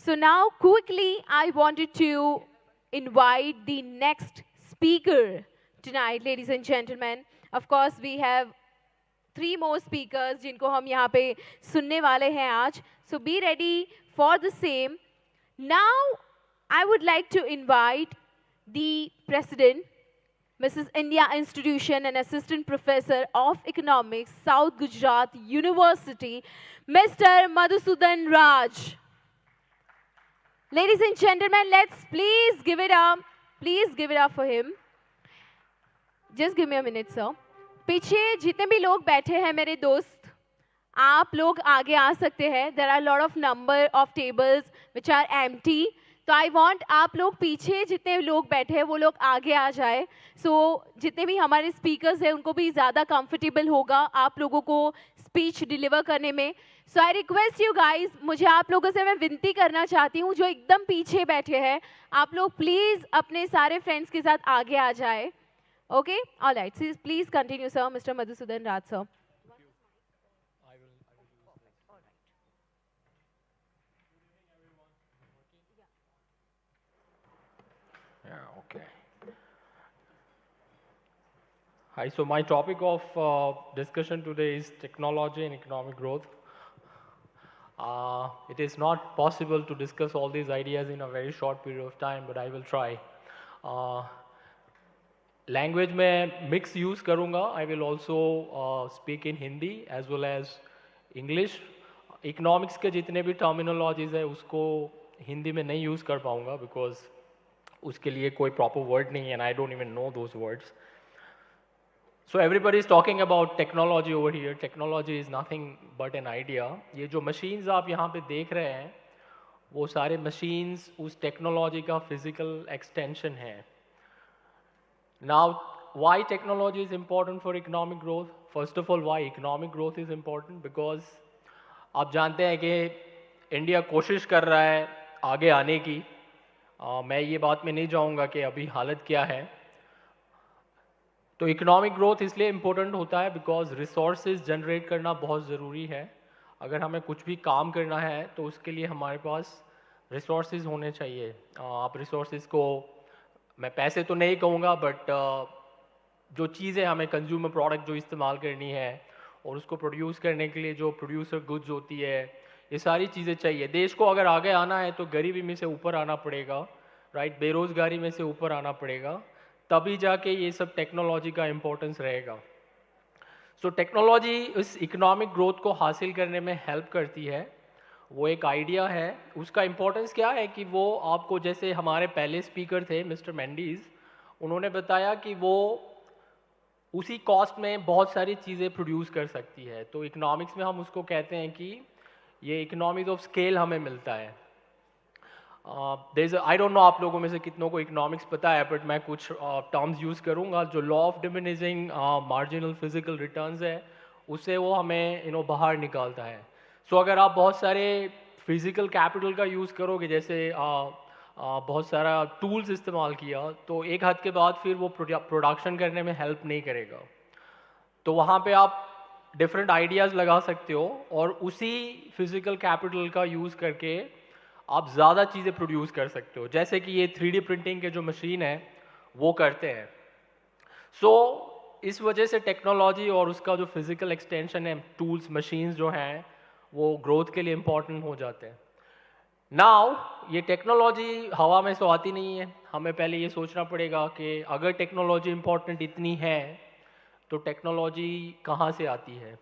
So now quickly I wanted to invite the next speaker tonight, ladies and gentlemen. Of course, we have three more speakers जिनको हम यहाँ पे सुनने वाले हैं आज. So be ready for the same. Now I would like to invite the President, Mrs. India Institution and Assistant Professor of Economics, South Gujarat University, Mr. Madhusudan Raj. Ladies and gentlemen, let's please give it up. Please give it up for him. Just give me a minute, sir. पीछे जितने भी लोग बैठे हैं मेरे दोस्त, आप लोग आगे आ सकते हैं. There are a lot of number of tables which are empty. तो आई वॉन्ट आप लोग पीछे जितने लोग बैठे हैं वो लोग आगे आ जाए. सो जितने भी हमारे स्पीकर्स हैं उनको भी ज़्यादा कंफर्टेबल होगा आप लोगों को स्पीच डिलीवर करने में. सो आई रिक्वेस्ट यू गाइज, मुझे आप लोगों से मैं विनती करना चाहती हूँ जो एकदम पीछे बैठे हैं, आप लोग प्लीज़ अपने सारे फ्रेंड्स के साथ आगे आ जाए. Okay, alright, please continue sir. Mister Madhusudan Raj sir. Yeah, okay. Hi, so my topic of discussion today is technology and economic growth. It is not possible to discuss all these ideas in a very short period of time, but I will try. Language में mix use करूँगा. I will also speak in Hindi as well as English. Economics के जितने भी terminologies है उसको हिंदी में नहीं use कर पाऊँगा because उसके लिए कोई proper word नहीं है and I don't even know those words. So everybody is talking about technology over here. Technology is nothing but an idea. ये जो machines आप यहाँ पे देख रहे हैं वो सारे machines उस technology का physical extension है. Now, why technology is important for economic growth? First of all, why economic growth is important? Because आप जानते हैं कि इंडिया कोशिश कर रहा है आगे आने की. मैं ये बात में नहीं जाऊँगा कि अभी हालत क्या है. तो इकोनॉमिक ग्रोथ इसलिए इम्पोर्टेंट होता है बिकॉज रिसोर्सेज जनरेट करना बहुत ज़रूरी है. अगर हमें कुछ भी काम करना है तो उसके लिए हमारे पास रिसोर्सेज होने चाहिए. आप रिसोर्सेज को, मैं पैसे तो नहीं कहूँगा, बट जो चीज़ें हमें कंज्यूमर प्रोडक्ट जो इस्तेमाल करनी है और उसको प्रोड्यूस करने के लिए जो प्रोड्यूसर गुड्स होती है, ये सारी चीज़ें चाहिए. देश को अगर आगे आना है तो गरीबी में से ऊपर आना पड़ेगा, राइट, बेरोज़गारी में से ऊपर आना पड़ेगा, तभी जाके ये सब टेक्नोलॉजी का इम्पोर्टेंस रहेगा. सो टेक्नोलॉजी इस इकोनॉमिक ग्रोथ को हासिल करने में हेल्प करती है. वो एक आइडिया है. उसका इम्पोर्टेंस क्या है कि वो आपको, जैसे हमारे पहले स्पीकर थे मिस्टर मेंडीज़, उन्होंने बताया कि वो उसी कॉस्ट में बहुत सारी चीज़ें प्रोड्यूस कर सकती है. तो इकोनॉमिक्स में हम उसको कहते हैं कि ये इकोनॉमिक्स ऑफ स्केल हमें मिलता है. आई डोंट नो आप लोगों में से कितनों को इकोनॉमिक्स पता है, बट मैं कुछ टर्म्स यूज़ करूँगा. जो law of diminishing marginal physical returns है उससे वो हमें बाहर निकालता है. सो अगर आप बहुत सारे फिजिकल कैपिटल का यूज़ करोगे, जैसे बहुत सारा टूल्स इस्तेमाल किया, तो एक हद के बाद फिर वो प्रोडक्शन करने में हेल्प नहीं करेगा. तो वहाँ पे आप डिफरेंट आइडियाज़ लगा सकते हो और उसी फिजिकल कैपिटल का यूज़ करके आप ज़्यादा चीज़ें प्रोड्यूस कर सकते हो, जैसे कि ये 3D प्रिंटिंग के जो मशीन है वो करते हैं. सो इस वजह से टेक्नोलॉजी और उसका जो फिज़िकल एक्सटेंशन है, टूल्स मशीन्स जो हैं, वो ग्रोथ के लिए इम्पॉर्टेंट हो जाते हैं. नाउ ये टेक्नोलॉजी हवा में तो आती नहीं है. हमें पहले ये सोचना पड़ेगा कि अगर टेक्नोलॉजी इम्पॉर्टेंट इतनी है तो टेक्नोलॉजी कहाँ से आती है,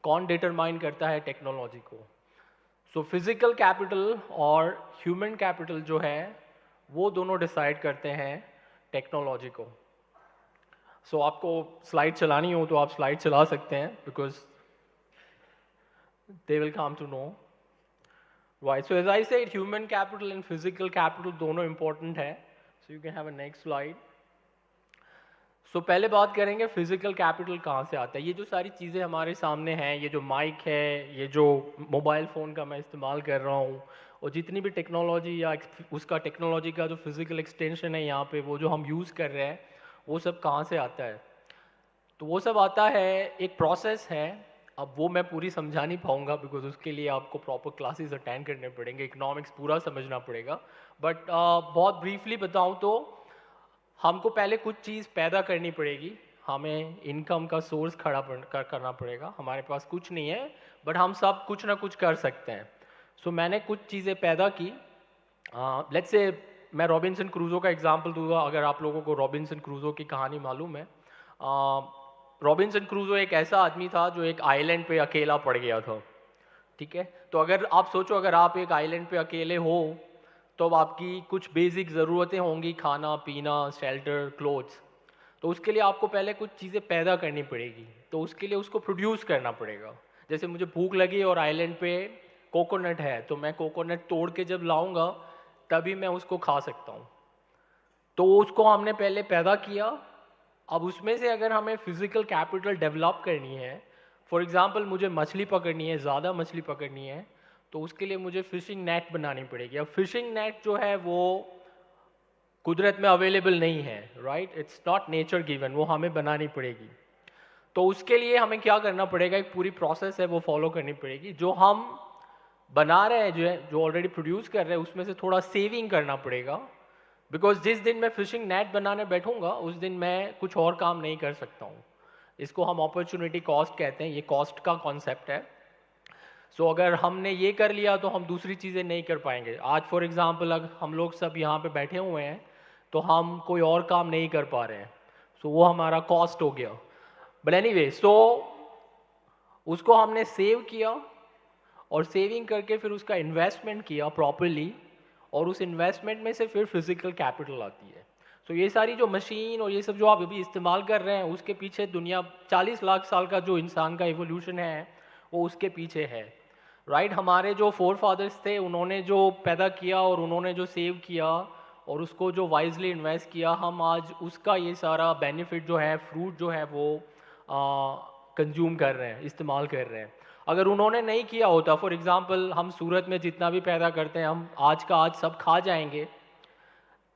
कौन डिटरमाइन करता है टेक्नोलॉजी को. सो फिज़िकल कैपिटल और ह्यूमन कैपिटल जो है वो दोनों डिसाइड करते हैं टेक्नोलॉजी को. सो आपको स्लाइड चलानी हो तो आप स्लाइड चला सकते हैं, because they will come to know. Right, so as I said, human capital and physical capital दोनों इंपॉर्टेंट है. So you can have a next slide. So पहले बात करेंगे फिजिकल कैपिटल कहाँ से आता है. ये जो सारी चीज़ें हमारे सामने हैं, ये जो माइक है, ये जो मोबाइल फ़ोन का मैं इस्तेमाल कर रहा हूँ, और जितनी भी टेक्नोलॉजी या उसका टेक्नोलॉजी का जो फिज़िकल एक्सटेंशन है यहाँ पे, वो जो हम यूज़ कर रहे हैं, वो सब कहाँ से आता है. तो वो सब आता है, एक प्रोसेस है अब वो मैं पूरी समझा नहीं पाऊंगा बिकॉज उसके लिए आपको प्रॉपर क्लासेस अटेंड करने पड़ेंगे, इकोनॉमिक्स पूरा समझना पड़ेगा। बट बहुत ब्रीफली बताऊं तो हमको पहले कुछ चीज़ पैदा करनी पड़ेगी, हमें इनकम का सोर्स करना पड़ेगा। हमारे पास कुछ नहीं है बट हम सब कुछ ना कुछ कर सकते हैं। सो मैंने कुछ चीज़ें पैदा की। लेट्स से मैं रॉबिन्सन क्रूज़ो का एग्जांपल दूंगा, अगर आप लोगों को रॉबिन्सन क्रूज़ो की कहानी मालूम है। रॉबिन्सन क्रूज़ो एक ऐसा आदमी था जो एक आइलैंड पे अकेला पड़ गया था, ठीक है। तो अगर आप सोचो, अगर आप एक आइलैंड पे अकेले हो तो अब आपकी कुछ बेसिक ज़रूरतें होंगी, खाना पीना, शेल्टर, क्लोथ्स। तो उसके लिए आपको पहले कुछ चीज़ें पैदा करनी पड़ेगी, तो उसके लिए उसको प्रोड्यूस करना पड़ेगा। जैसे मुझे भूख लगी और आइलैंड पे कोकोनट है, तो मैं कोकोनट तोड़ के जब लाऊंगा तभी मैं उसको खा सकता हूँ। तो उसको हमने पहले पैदा किया। अब उसमें से अगर हमें फिजिकल कैपिटल डेवलप करनी है, फॉर एग्जांपल मुझे मछली पकड़नी है, ज़्यादा मछली पकड़नी है, तो उसके लिए मुझे फिशिंग नेट बनानी पड़ेगी। अब फिशिंग नेट जो है वो कुदरत में अवेलेबल नहीं है, right, it's not nature given, वो हमें बनानी पड़ेगी। तो उसके लिए हमें क्या करना पड़ेगा, एक पूरी प्रोसेस है वो फॉलो करनी पड़ेगी। जो हम बना रहे हैं, जो ऑलरेडी प्रोड्यूस कर रहे हैं, उसमें से थोड़ा सेविंग करना पड़ेगा। बिकॉज जिस दिन मैं फिशिंग नेट बनाने बैठूंगा उस दिन मैं कुछ और काम नहीं कर सकता हूँ। इसको हम अपॉर्चुनिटी कॉस्ट कहते हैं, ये कॉस्ट का कॉन्सेप्ट है। सो अगर हमने ये कर लिया तो हम दूसरी चीज़ें नहीं कर पाएंगे। आज फॉर एग्जांपल अगर हम लोग सब यहाँ पे बैठे हुए हैं तो हम कोई और काम नहीं कर पा रहे हैं, सो वो हमारा कॉस्ट हो गया। बट एनीवे, सो उसको हमने सेव किया और सेविंग करके फिर उसका इन्वेस्टमेंट किया प्रॉपरली, और उस इन्वेस्टमेंट में से फिर फिजिकल कैपिटल आती है। सो ये सारी जो मशीन और ये सब जो आप अभी इस्तेमाल कर रहे हैं, उसके पीछे दुनिया 40 लाख साल का जो इंसान का इवोल्यूशन है वो उसके पीछे है, राइट। हमारे जो फोर फादर्स थे उन्होंने जो पैदा किया और उन्होंने जो सेव किया और उसको जो वाइजली इन्वेस्ट किया, हम आज उसका ये सारा बेनिफिट जो है, फ्रूट जो है वो कंज्यूम कर रहे हैं, इस्तेमाल कर रहे हैं। अगर उन्होंने नहीं किया होता, फॉर एग्जांपल हम सूरत में जितना भी पैदा करते हैं हम आज का आज सब खा जाएंगे,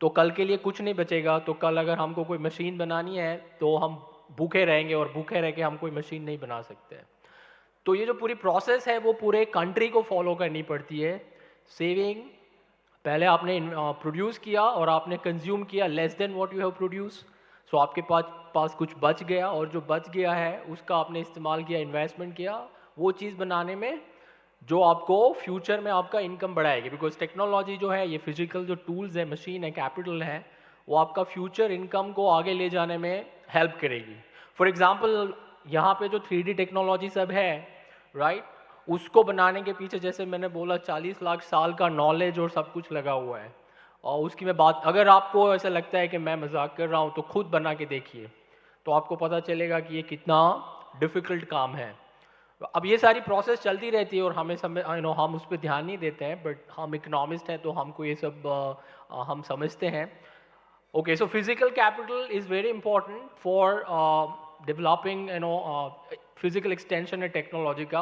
तो कल के लिए कुछ नहीं बचेगा। तो कल अगर हमको कोई मशीन बनानी है तो हम भूखे रहेंगे, और भूखे रह के हम कोई मशीन नहीं बना सकते। तो ये जो पूरी प्रोसेस है वो पूरे कंट्री को फॉलो करनी पड़ती है। सेविंग, पहले आपने प्रोड्यूस किया और आपने कंज्यूम किया less than what you have produce, so आपके पास कुछ बच गया, और जो बच गया है उसका आपने इस्तेमाल किया, इन्वेस्टमेंट किया वो चीज़ बनाने में जो आपको फ्यूचर में आपका इनकम बढ़ाएगी। बिकॉज टेक्नोलॉजी जो है, ये फिजिकल जो टूल्स है, मशीन है, कैपिटल है, वो आपका फ्यूचर इनकम को आगे ले जाने में हेल्प करेगी। फॉर एग्जांपल यहाँ पे जो 3D टेक्नोलॉजी सब है, राइट, उसको बनाने के पीछे जैसे मैंने बोला 40 लाख साल का नॉलेज और सब कुछ लगा हुआ है। और उसकी मैं बात, अगर आपको ऐसा लगता है कि मैं मजाक कर रहा हूँ तो खुद बना के देखिए, तो आपको पता चलेगा कि ये कितना डिफ़िकल्ट काम है। अब ये सारी प्रोसेस चलती रहती है और हमें हम उस पर ध्यान नहीं देते हैं, बट हम इकोनॉमिस्ट हैं तो हमको ये सब हम समझते हैं। Okay, so physical capital is very important for developing physical extension है टेक्नोलॉजी का।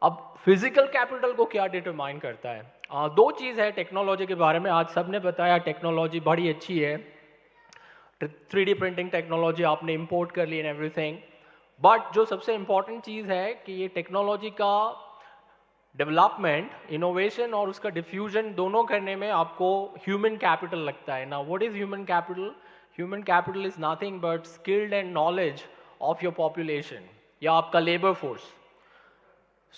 अब फिजिकल कैपिटल को क्या डिटरमाइन करता है? दो चीज़ है टेक्नोलॉजी के बारे में, आज सबने बताया टेक्नोलॉजी बड़ी अच्छी है, 3D प्रिंटिंग टेक्नोलॉजी आपने इंपोर्ट कर ली एंड एवरीथिंग। बट जो सबसे इम्पॉर्टेंट चीज़ है कि ये टेक्नोलॉजी का डेवलपमेंट, इनोवेशन और उसका डिफ्यूजन दोनों करने में आपको ह्यूमन कैपिटल लगता है ना। What is human capital? Human capital is nothing but skilled and knowledge of your population, या आपका लेबर फोर्स।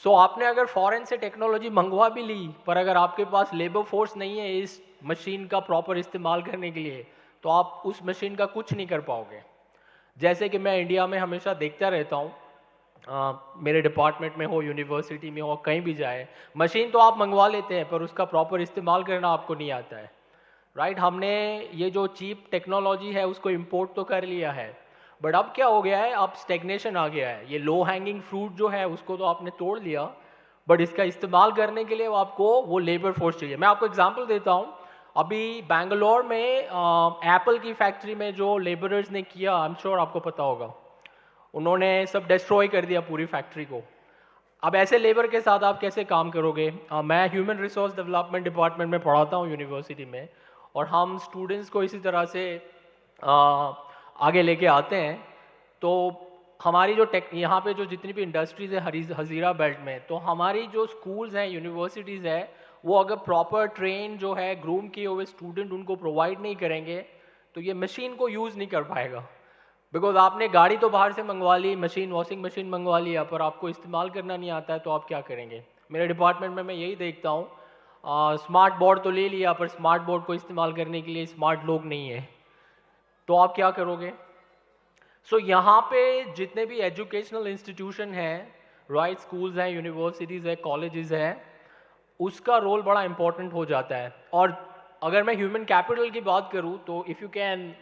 सो आपने अगर फॉरेन से टेक्नोलॉजी मंगवा भी ली, पर अगर आपके पास लेबर फोर्स नहीं है इस मशीन का प्रॉपर इस्तेमाल करने के लिए, तो आप उस मशीन का कुछ नहीं कर पाओगे। जैसे कि मैं इंडिया में हमेशा देखता रहता हूँ, मेरे डिपार्टमेंट में हो, यूनिवर्सिटी में हो, कहीं भी जाए, मशीन तो आप मंगवा लेते हैं पर उसका प्रॉपर इस्तेमाल करना आपको नहीं आता है, राइट। हमने ये जो चीप टेक्नोलॉजी है उसको इम्पोर्ट तो कर लिया है, बट अब क्या हो गया है, अब स्टेग्नेशन आ गया है। ये लो हैंगिंग फ्रूट जो है उसको तो आपने तोड़ लिया, बट इसका इस्तेमाल करने के लिए आपको वो लेबर फोर्स चाहिए। मैं आपको एग्जांपल देता हूँ, अभी बैंगलोर में एप्पल की फैक्ट्री में जो लेबरर्स ने किया, आई एम श्योर आपको पता होगा, उन्होंने सब डिस्ट्रॉय कर दिया पूरी फैक्ट्री को। अब ऐसे लेबर के साथ आप कैसे काम करोगे? मैं ह्यूमन रिसोर्स डेवलपमेंट डिपार्टमेंट में पढ़ाता हूँ यूनिवर्सिटी में, और हम स्टूडेंट्स को इसी तरह से आगे लेके आते हैं। तो हमारी जो यहाँ पे जो जितनी भी इंडस्ट्रीज़ है हज़ीरा बेल्ट में, तो हमारी जो स्कूल्स हैं, यूनिवर्सिटीज़ है, वो अगर प्रॉपर ट्रेन जो है ग्रूम किए हुए स्टूडेंट उनको प्रोवाइड नहीं करेंगे तो ये मशीन को यूज़ नहीं कर पाएगा। बिकॉज आपने गाड़ी तो बाहर से मंगवा ली, मशीन वॉशिंग मशीन मंगवा लिया, पर आपको इस्तेमाल करना नहीं आता है तो आप क्या करेंगे। मेरे डिपार्टमेंट में मैं यही देखता हूँ, स्मार्ट बोर्ड तो ले लिया पर स्मार्ट बोर्ड को इस्तेमाल करने के लिए स्मार्ट लोग नहीं है, तो आप क्या करोगे। सो यहाँ पे जितने भी एजुकेशनल इंस्टीट्यूशन हैं, राइट, स्कूल्स हैं, यूनिवर्सिटीज़ है, कॉलेजेस हैं, उसका रोल बड़ा इंपॉर्टेंट हो जाता है। और अगर मैं ह्यूमन कैपिटल की बात करूँ तो if you can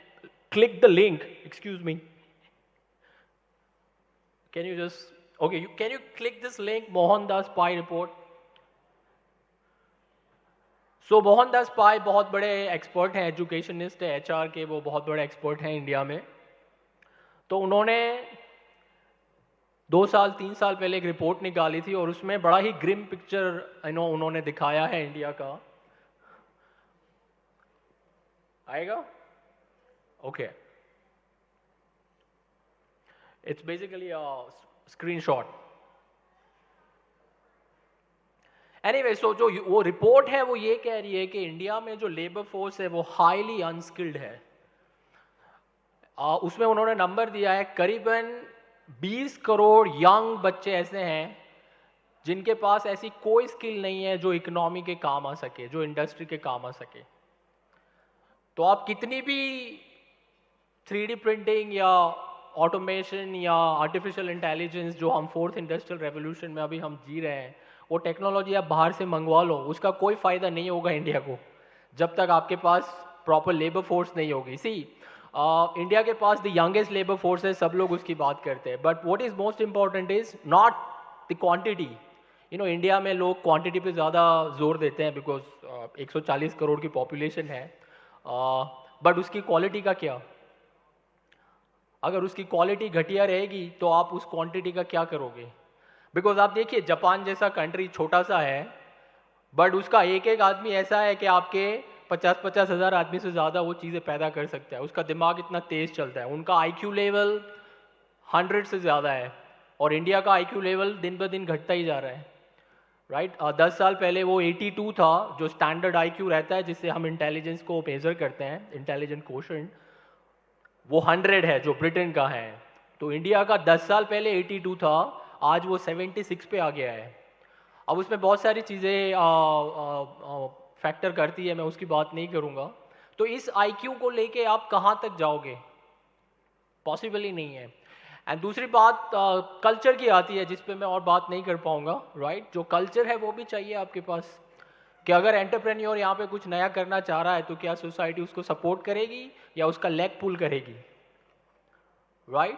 click the link, excuse me, can you just, okay, can you click this link, Mohandas Pai report. So Mohandas Pai बहुत बड़े एक्सपर्ट हैं, एजुकेशनिस्ट है, एचआर के वो बहुत बड़े एक्सपर्ट हैं इंडिया में। तो उन्होंने 2 साल 3 साल पहले एक रिपोर्ट निकाली थी और उसमें बड़ा ही ग्रिम पिक्चर उन्होंने दिखाया है इंडिया का। आएगा? Okay. It's basically a screenshot. Anyway, so जो वो रिपोर्ट है वो ये कह रही है कि इंडिया में जो लेबर फोर्स है वो हाईली अनस्किल्ड है। उसमें उन्होंने नंबर दिया है करीबन 20 करोड़ यंग बच्चे ऐसे हैं जिनके पास ऐसी कोई स्किल नहीं है जो इकोनॉमी के काम आ सके, जो इंडस्ट्री के काम आ सके। तो आप कितनी भी 3D प्रिंटिंग या ऑटोमेशन या आर्टिफिशियल इंटेलिजेंस जो हम 4th इंडस्ट्रियल रेवोल्यूशन में अभी हम जी रहे हैं, वो टेक्नोलॉजी आप बाहर से मंगवा लो, उसका कोई फ़ायदा नहीं होगा इंडिया को जब तक आपके पास प्रॉपर लेबर फोर्स नहीं होगी। सी इंडिया के पास द यंगेस्ट लेबर फोर्स है, सब लोग उसकी बात करते हैं, but what is most important is not the quantity. India में लोग क्वांटिटी पे ज़्यादा जोर देते हैं बिकॉज 140 करोड़ की पॉपुलेशन है, बट उसकी क्वालिटी का क्या। अगर उसकी क्वालिटी घटिया रहेगी तो आप उस क्वांटिटी का क्या करोगे। बिकॉज आप देखिए जापान जैसा कंट्री छोटा सा है, बट उसका एक एक आदमी ऐसा है कि आपके 50-50 हज़ार आदमी से ज़्यादा वो चीज़ें पैदा कर सकता है। उसका दिमाग इतना तेज़ चलता है, उनका IQ लेवल 100 से ज़्यादा है और इंडिया का IQ लेवल दिन ब दिन घटता ही जा रहा है, राइट। 10 साल पहले वो 82 था, जो स्टैंडर्ड IQ रहता है जिससे हम इंटेलिजेंस को मेजर करते हैं, इंटेलिजेंट कोशेंट, वो 100 है जो ब्रिटेन का है। तो इंडिया का 10 साल पहले 82 था, आज वो 76 पे आ गया है। अब उसमें बहुत सारी चीज़ें फैक्टर करती है, मैं उसकी बात नहीं करूँगा। तो इस IQ को लेके आप कहाँ तक जाओगे, पॉसिबल ही नहीं है। एंड दूसरी बात कल्चर की आती है जिस पे मैं और बात नहीं कर पाऊँगा, राइट। जो कल्चर है वो भी चाहिए आपके पास, कि अगर एंटरप्रेन्योर यहाँ पे कुछ नया करना चाह रहा है तो क्या सोसाइटी उसको सपोर्ट करेगी या उसका लेग पुल करेगी, राइट।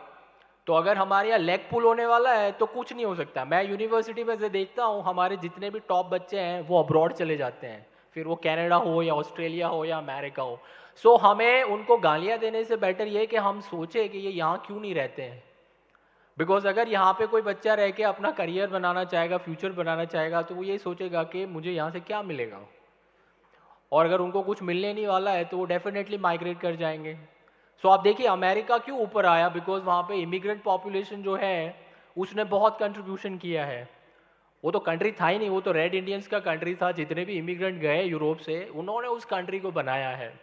तो अगर हमारे यहाँ लेग पुल होने वाला है तो कुछ नहीं हो सकता। मैं यूनिवर्सिटी में से देखता हूँ हमारे जितने भी टॉप बच्चे हैं वो अब्रॉड चले जाते हैं, फिर वो कनाडा हो या ऑस्ट्रेलिया हो या अमेरिका हो। सो हमें उनको गालियाँ देने से बेटर ये कि हम सोचें कि ये यहाँ क्यों नहीं रहते हैं। बिकॉज अगर यहाँ पे कोई बच्चा रह के अपना करियर बनाना चाहेगा, फ्यूचर बनाना चाहेगा, तो वो ये सोचेगा कि मुझे यहाँ से क्या मिलेगा, और अगर उनको कुछ मिलने नहीं वाला है तो वो डेफिनेटली माइग्रेट कर जाएंगे। सो आप देखिए अमेरिका क्यों ऊपर आया, बिकॉज वहाँ पे इमिग्रेंट पॉपुलेशन जो है उसने बहुत कंट्रीब्यूशन किया है। वो तो कंट्री था ही नहीं, वो तो रेड इंडियंस का कंट्री था। जितने भी इमिग्रेंट गए यूरोप से, उन्होंने उस कंट्री को बनाया है।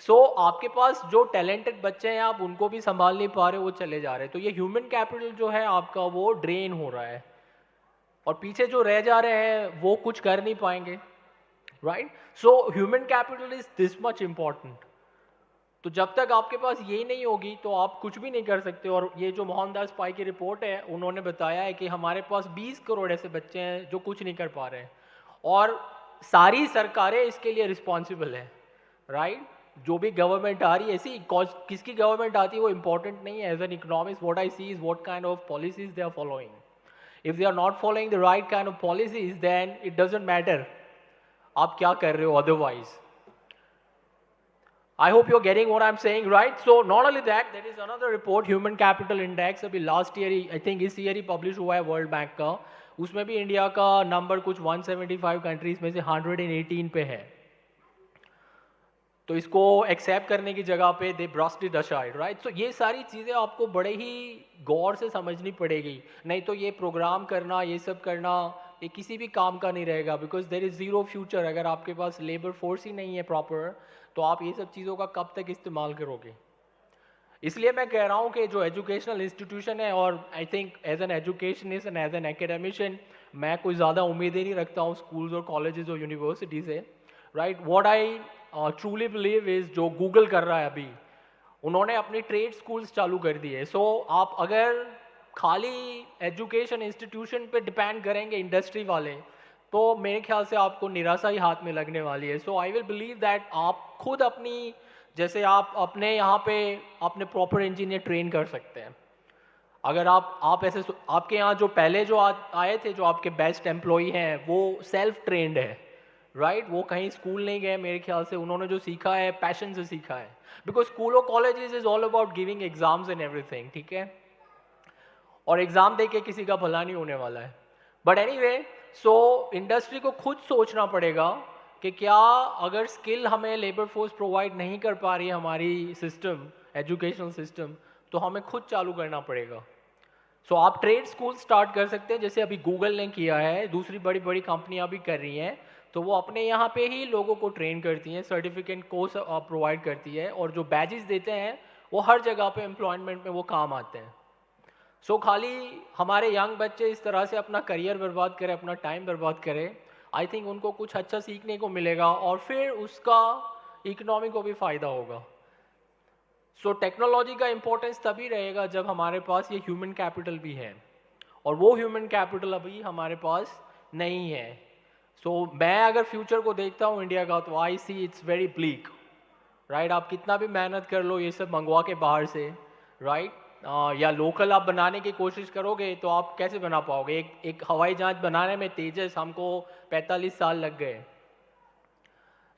सो आपके पास जो टैलेंटेड बच्चे हैं आप उनको भी संभाल नहीं पा रहे, वो चले जा रहे हैं। तो ये ह्यूमन कैपिटल जो है आपका वो ड्रेन हो रहा है, और पीछे जो रह जा रहे हैं वो कुछ कर नहीं पाएंगे, right. So human capital is this much important. तो जब तक आपके पास ये नहीं होगी तो आप कुछ भी नहीं कर सकते। और ये जो मोहनदास पाई की रिपोर्ट है, उन्होंने बताया है कि हमारे पास 20 करोड़ ऐसे बच्चे हैं जो कुछ नहीं कर पा रहे हैं, और सारी सरकारें इसके लिए रिस्पॉन्सिबल है, राइट। जो भी गवर्नमेंट आ रही है, ऐसी किसकी गवर्नमेंट आती है वो इंपॉर्टेंट नहीं है। As an economist what I see is what kind of policies they are following. If they are not following the right kind of policies then it doesn't matter आप क्या कर रहे हो otherwise. I hope you're getting what I'm saying, right? So not only that, there is another report, Human Capital Index, अभी last year he, I think इस year ही publish हुआ है world bank का। उसमें भी इंडिया का नंबर कुछ 175 countries में से 118 पे है। तो इसको एक्सेप्ट करने की जगह पे दे ब्रश्ड इट असाइड, राइट? सो ये सारी चीज़ें आपको बड़े ही गौर से समझनी पड़ेगी, नहीं तो ये प्रोग्राम करना, ये सब करना, ये किसी भी काम का नहीं रहेगा, because there is zero future. अगर आपके पास लेबर फोर्स ही नहीं है प्रॉपर, तो आप ये सब चीज़ों का कब तक इस्तेमाल करोगे? इसलिए मैं कह रहा हूँ कि जो एजुकेशनल इंस्टीट्यूशन है, और I think as an educationist and as an academician मैं कोई ज़्यादा उम्मीदें नहीं रखता हूँ स्कूल्स और कॉलेजेस और यूनिवर्सिटी से, right? What I truly believe is जो गूगल कर रहा है अभी, उन्होंने अपनी ट्रेड स्कूल्स चालू कर दिए। सो आप अगर खाली एजुकेशन इंस्टीट्यूशन पे डिपेंड करेंगे इंडस्ट्री वाले, तो मेरे ख्याल से आपको निराशा ही हाथ में लगने वाली है। सो आई विल बिलीव दैट आप खुद अपनी, जैसे आप अपने यहाँ पे अपने प्रॉपर इंजीनियर ट्रेन कर सकते हैं। अगर आप ऐसे आपके यहाँ जो पहले जो आए थे, जो आपके बेस्ट एम्प्लॉई हैं, वो सेल्फ ट्रेंड है, राइट? वो कहीं स्कूल नहीं गए मेरे ख्याल से, उन्होंने जो सीखा है पैशन से सीखा है, बिकॉज स्कूल और colleges is all about giving exams and everything, ठीक है? और एग्जाम दे के किसी का भला नहीं होने वाला है। बट एनीवे, सो इंडस्ट्री को खुद सोचना पड़ेगा कि क्या अगर स्किल हमें लेबर फोर्स प्रोवाइड नहीं कर पा रही है हमारी सिस्टम, एजुकेशनल सिस्टम, तो हमें खुद चालू करना पड़ेगा। सो आप ट्रेड स्कूल स्टार्ट कर सकते हैं, जैसे अभी गूगल ने किया है, दूसरी बड़ी बड़ी कंपनियां भी कर रही हैं। तो वो अपने यहाँ पे ही लोगों को ट्रेन करती हैं, सर्टिफिकेट कोर्स प्रोवाइड करती है, और जो बैजेस देते हैं वो हर जगह पे एम्प्लॉयमेंट में वो काम आते हैं। सो खाली हमारे यंग बच्चे इस तरह से अपना करियर बर्बाद करें, अपना टाइम बर्बाद करें, आई थिंक उनको कुछ अच्छा सीखने को मिलेगा, और फिर उसका इकोनॉमी को भी फ़ायदा होगा। सो टेक्नोलॉजी का इम्पोर्टेंस तभी रहेगा जब हमारे पास ये ह्यूमन कैपिटल भी है, और वो ह्यूमन कैपिटल अभी हमारे पास नहीं है। सो मैं अगर फ्यूचर को देखता हूँ इंडिया का, तो I see it's very bleak, right? आप कितना भी मेहनत कर लो ये सब मंगवा के बाहर से, राइट? या लोकल आप बनाने की कोशिश करोगे, तो आप कैसे बना पाओगे? एक हवाई जहाज बनाने में तेजस हमको 45 साल लग गए।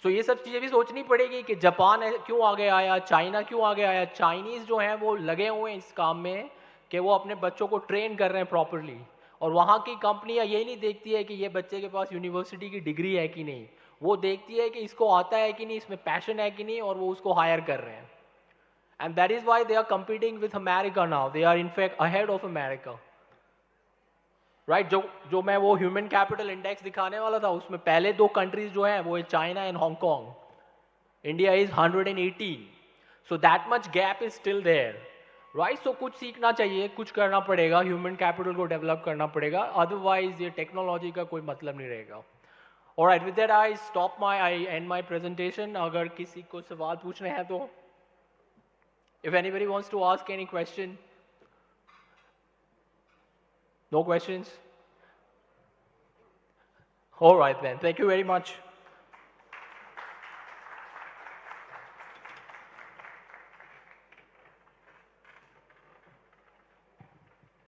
सो ये सब चीज़ें भी सोचनी पड़ेगी कि जापान क्यों आगे आया, चाइना क्यों आगे आया। चाइनीज़ जो हैं वो लगे हुए हैं इस काम में कि वो अपने बच्चों को ट्रेन कर रहे हैं प्रॉपरली, और वहाँ की कंपनियाँ ये नहीं देखती है कि ये बच्चे के पास यूनिवर्सिटी की डिग्री है कि नहीं, वो देखती है कि इसको आता है कि नहीं, इसमें पैशन है कि नहीं, और वो उसको हायर कर रहे हैं। And that is why they are competing with America now. They are in fact ahead of America. Right? जो मैं वो ह्यूमन कैपिटल इंडेक्स दिखाने वाला था, उसमें पहले दो कंट्रीज जो हैं वो है China and Hong Kong. India is 118. So that much gap is still there, right? So कुछ सीखना चाहिए, कुछ करना पड़ेगा, ह्यूमन कैपिटल को डेवलप करना पड़ेगा, अदरवाइज ये टेक्नोलॉजी का कोई मतलब नहीं रहेगा। Alright, with that I and my presentation. अगर किसी को सवाल पूछने हैं तो, if anybody wants to ask any question. No questions? All right then, thank you very much.